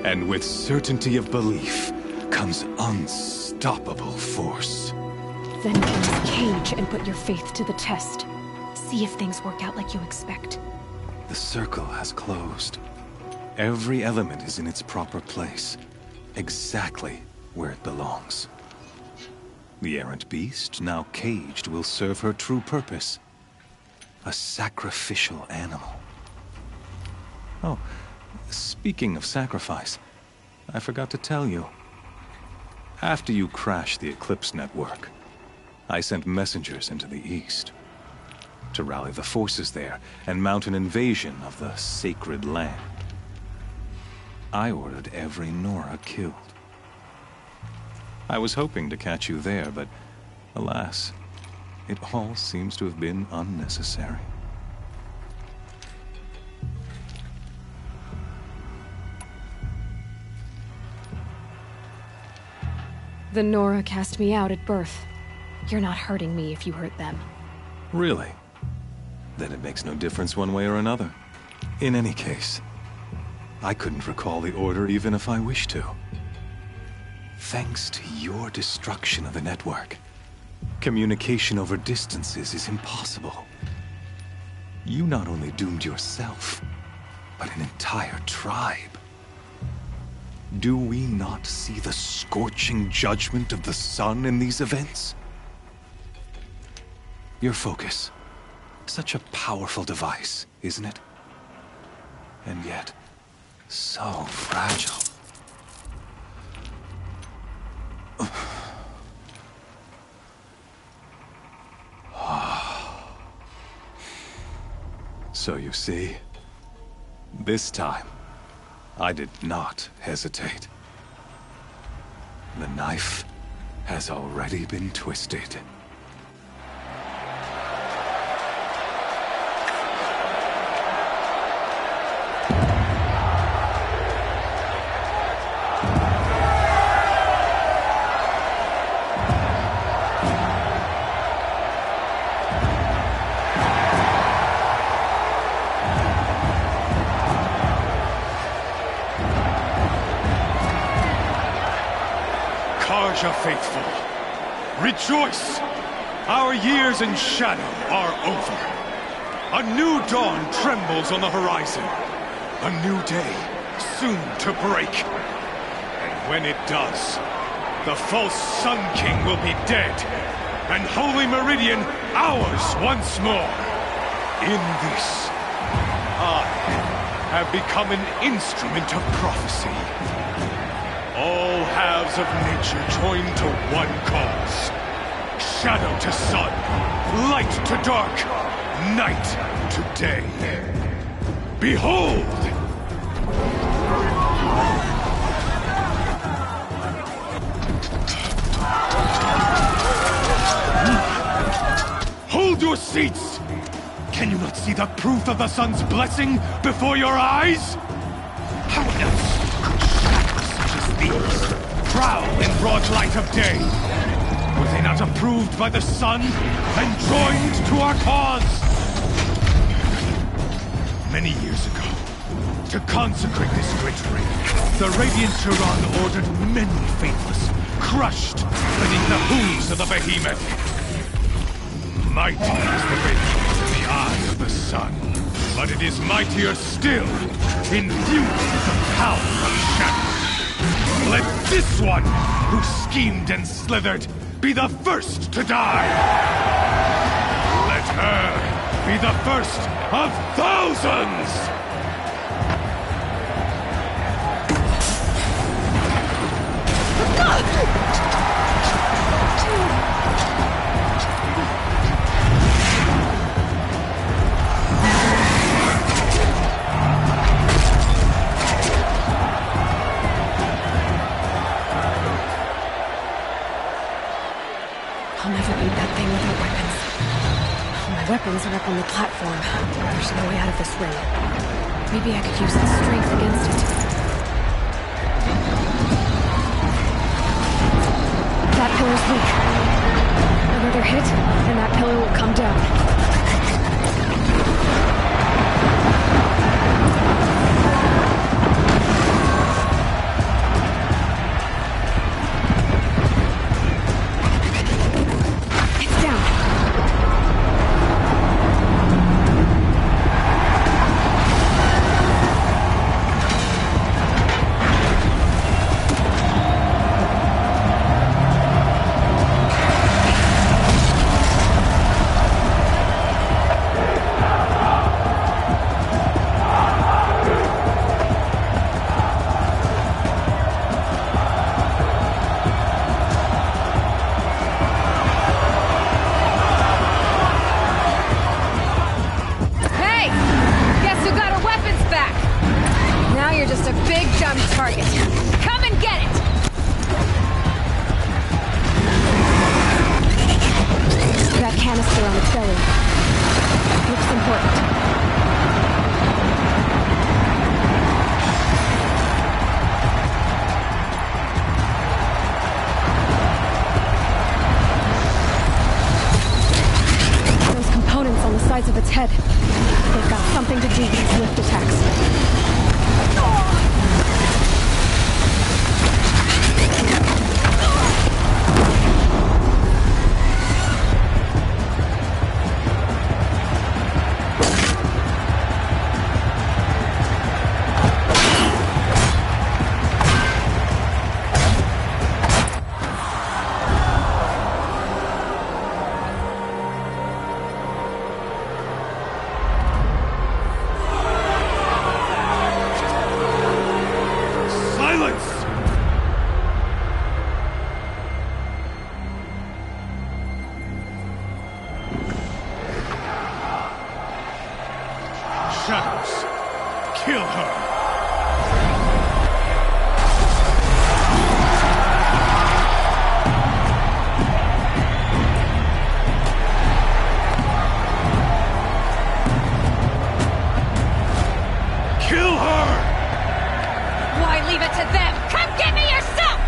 And with certainty of belief comes unstoppable force. Then close the cage and put your faith to the test. See if things work out like you expect. The circle has closed. Every element is in its proper place, exactly where it belongs. The errant beast, now caged, will serve her true purpose. A sacrificial animal. Oh, speaking of sacrifice, I forgot to tell you. After you crashed the Eclipse network, I sent messengers into the east to rally the forces there and mount an invasion of the sacred land. I ordered every Nora killed. I was hoping to catch you there, but alas, it all seems to have been unnecessary. The Nora cast me out at birth. You're not hurting me if you hurt them. Really? Then it makes no difference one way or another. In any case, I couldn't recall the order even if I wished to. Thanks to your destruction of the network, communication over distances is impossible. You not only doomed yourself, but an entire tribe. Do we not see the scorching judgment of the sun in these events? Your focus. Such a powerful device, isn't it? And yet, so fragile. So you see, this time, I did not hesitate. The knife has already been twisted. Karja faithful, rejoice! Our years in shadow are over. A new dawn trembles on the horizon. A new day soon to break. And when it does, the false Sun King will be dead, and Holy Meridian ours once more. In this, I have become an instrument of prophecy. All halves of nature joined to one cause. Shadow to sun, light to dark, night to day. Behold! Hold your seats! Can you not see the proof of the sun's blessing before your eyes? How else these prowl in broad light of day? Were they not approved by the sun and joined to our cause? Many years ago, to consecrate this great ring, the Radiant Turan ordered many faithless, crushed beneath the hooves of the behemoth. Mighty is the behemoth in the eye of the sun, but it is mightier still, infused with the power of shadow. Let this one, who schemed and slithered, be the first to die! Be the first of thousands! I'll never beat that thing without weapons. My weapons are up on the platform. There's no way out of this ring. Maybe I could use its strength against it. That pillar's weak. Another hit, and that pillar will come down. Of its head. They've got something to do with its lift attacks. Shadows, kill her! Kill her! Why leave it to them? Come get me yourself!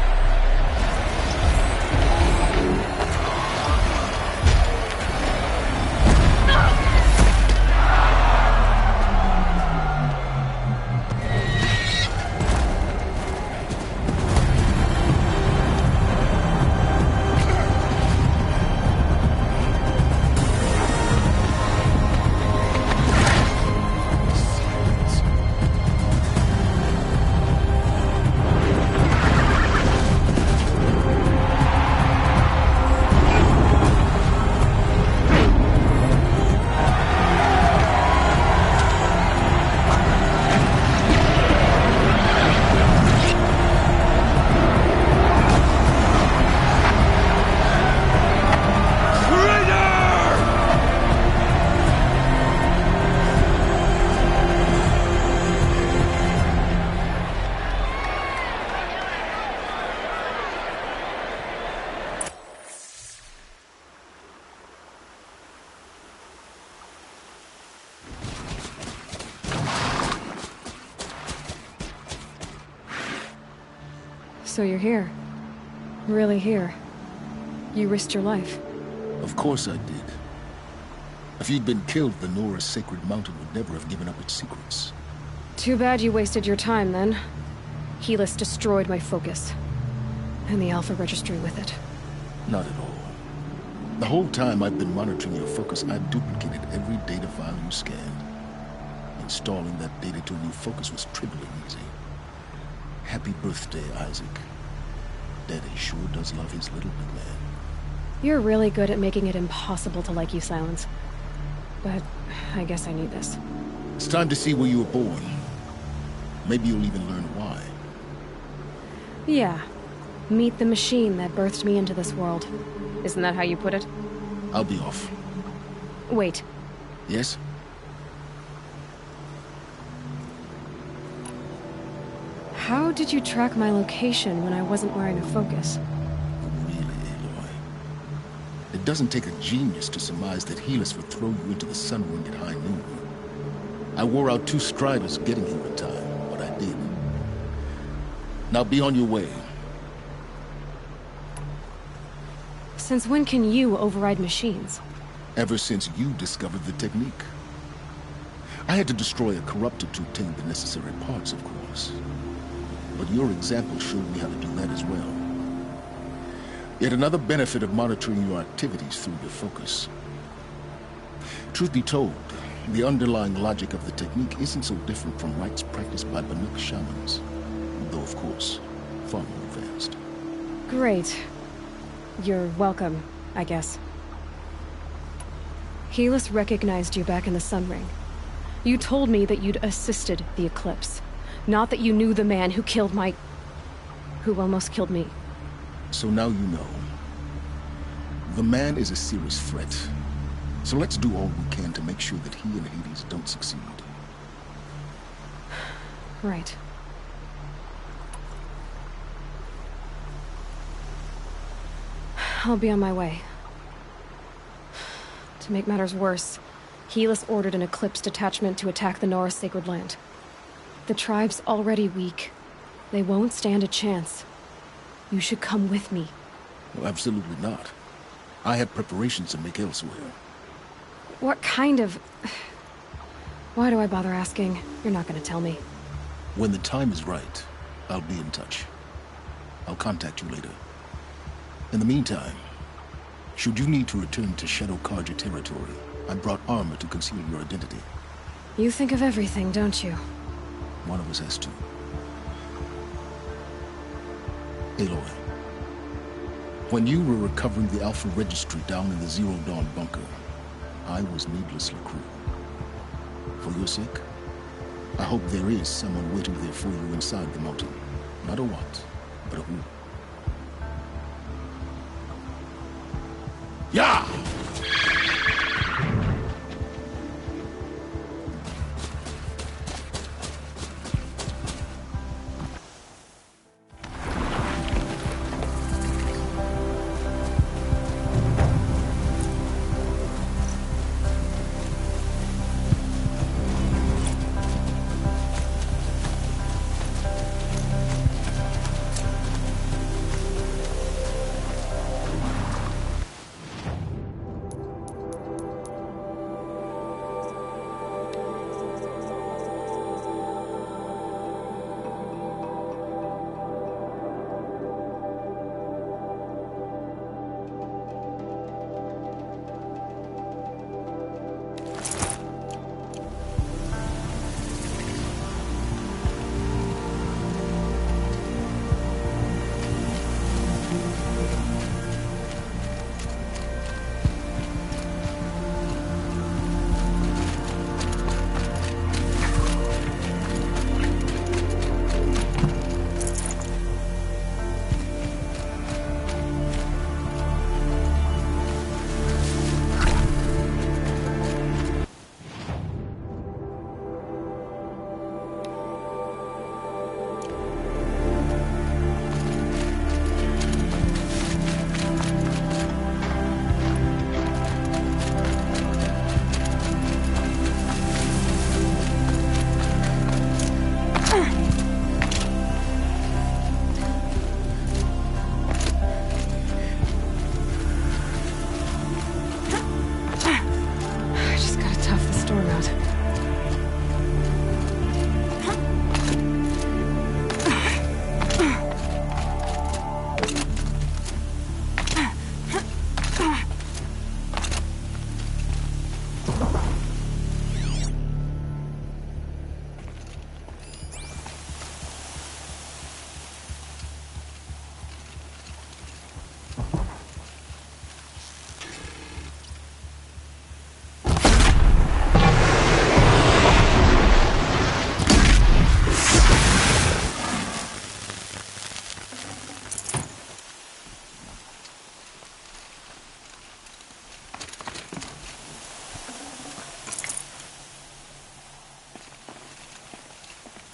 So you're here. Really here. You risked your life. Of course I did. If you'd been killed, the Nora's sacred mountain would never have given up its secrets. Too bad you wasted your time, then. Helis destroyed my focus. And the Alpha Registry with it. Not at all. The whole time I've been monitoring your focus, I've duplicated every data file you scanned. Installing that data to a new focus was trivially easy. Happy birthday, Isaac. Daddy sure does love his little big man. You're really good at making it impossible to like you, Silence. but I guess I need this. It's time to see where you were born. Maybe you'll even learn why. Yeah. Meet the machine that birthed me into this world. Isn't that how you put it? I'll be off. Wait. Yes? How did you track my location when I wasn't wearing a focus? Really, Aloy? It doesn't take a genius to surmise that Helis would throw you into the sun ring at high noon. I wore out 2 striders getting here in time, but I did. Now be on your way. Since when can you override machines? Ever since you discovered the technique. I had to destroy a corruptor to obtain the necessary parts, of course. But your example showed me how to do that as well. Yet another benefit of monitoring your activities through your focus. Truth be told, the underlying logic of the technique isn't so different from rites practiced by Banuk shamans. Though, of course, far more advanced. Great. You're welcome, I guess. Helis recognized you back in the Sun Ring. You told me that you'd assisted the Eclipse. Not that you knew the man who killed who almost killed me. So now you know. The man is a serious threat. So let's do all we can to make sure that he and Hades don't succeed. Right. I'll be on my way. To make matters worse, Helis ordered an Eclipse detachment to attack the Nora Sacred Land. The tribe's already weak. They won't stand a chance. You should come with me. Well, absolutely not. I have preparations to make elsewhere. What kind of... Why do I bother asking? You're not gonna tell me. When the time is right, I'll be in touch. I'll contact you later. In the meantime, should you need to return to Shadow Carja territory, I brought armor to conceal your identity. You think of everything, don't you? One of us has to. Aloy, when you were recovering the Alpha Registry down in the Zero Dawn bunker, I was needlessly cruel. For your sake, I hope there is someone waiting there for you inside the mountain. Not a what, but a who. Yeah!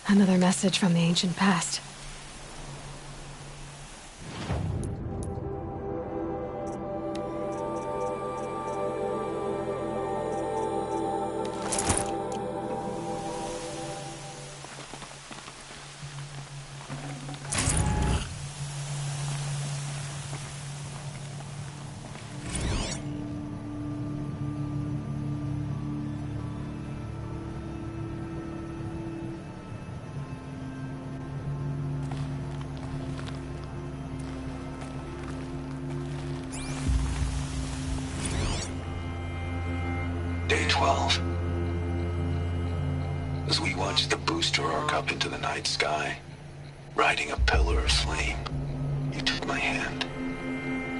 Another message from the ancient past. Day 12. As we watched the booster arc up into the night sky, riding a pillar of flame, you took my hand,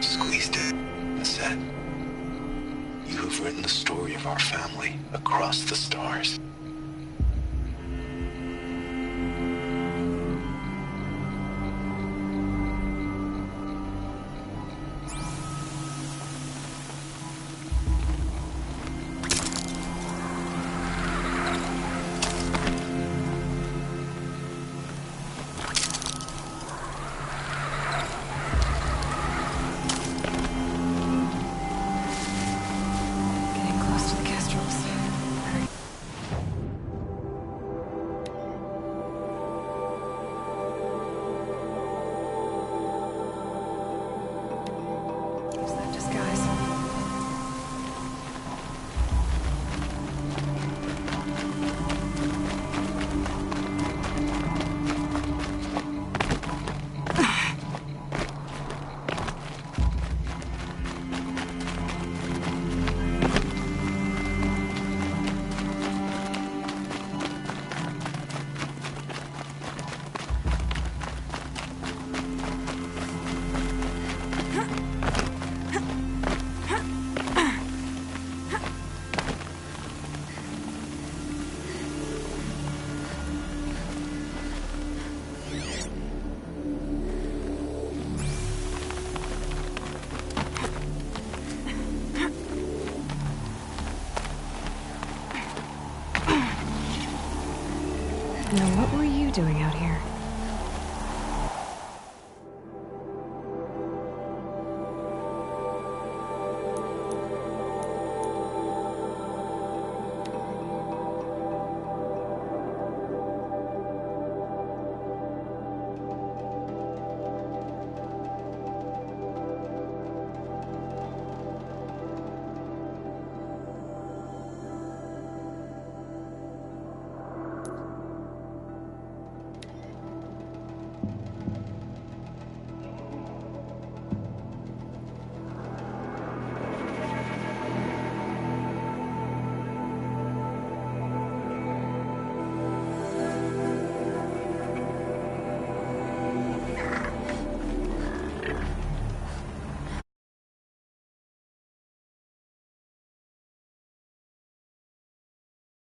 squeezed it, and said, "You have written the story of our family across the stars." Now, what were you doing out here?